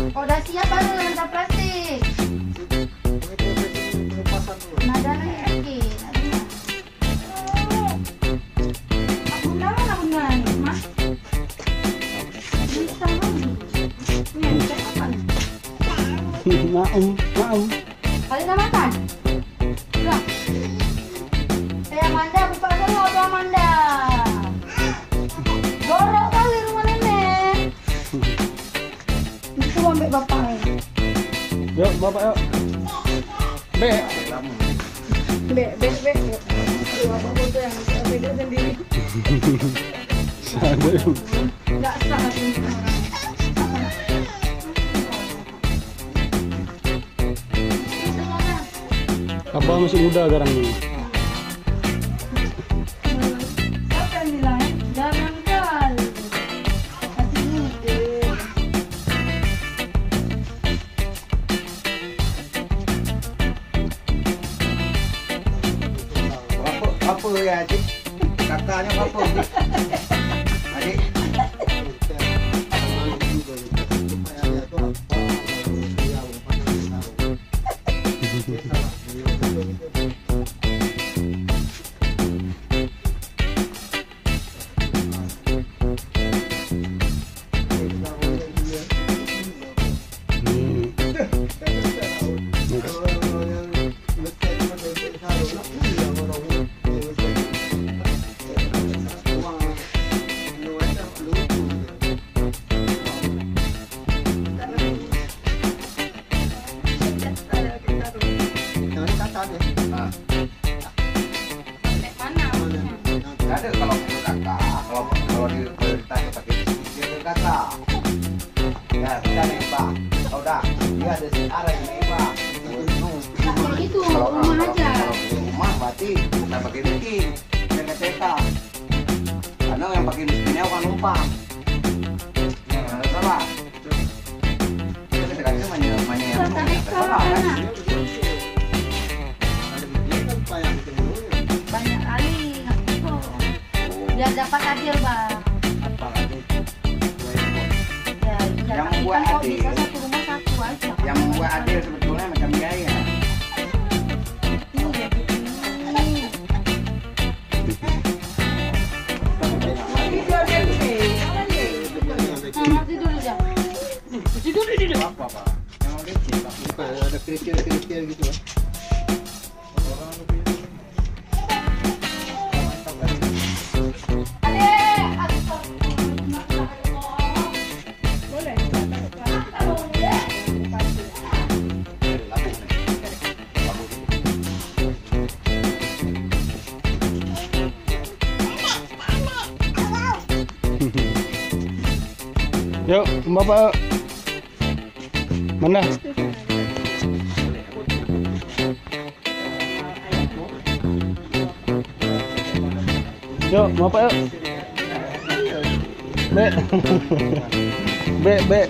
Oh, udah siap baru lempar plastik. Nada lagi. Bunda mana bunda ni, Mas? Bisa lagi. Ni saya makan. Maam. Kalian dah makan? Sudah. Amanda, buka dulu tuh Amanda. Jorok kali rumah nenek. Itu ambil bapak ni. Yuk, bapak yuk. Be. Bapak foto yang video sendiri. Sadar. Enggak sah hati orang. Abah masih muda sekarang ni. Siapa yang bilang? Jangan kal. Masih muda. Apa ya adik? Kakaknya apa adik? Adik? Ada kalau kakak, kalau ditanya pakai dia ke kakak. Ya, kita nembak. Kalau dah, dia ada arah yang nembak. Kayak gitu, rumah aja. Kalau di rumah berarti kita pakai miskin, kita TK. Karena yang pakai miskinnya bukan numpang. Ya, nggak salah. Kita dekatnya banyak yang salah kan? Banyak kali. Biar dapat adil, Bang. Ya, Yang tapi buat kan kalau adil. bisa satu rumah satu aja. Yang membuat adil sebetulnya macam biaya. Iya, begini. Nah, tidur aja. Tidur. Apa? Memang kecil, tapi ada kerikil-kerikil gitu. Yuk, bapak. Mana? Yuk, bapak yuk. Be. Be.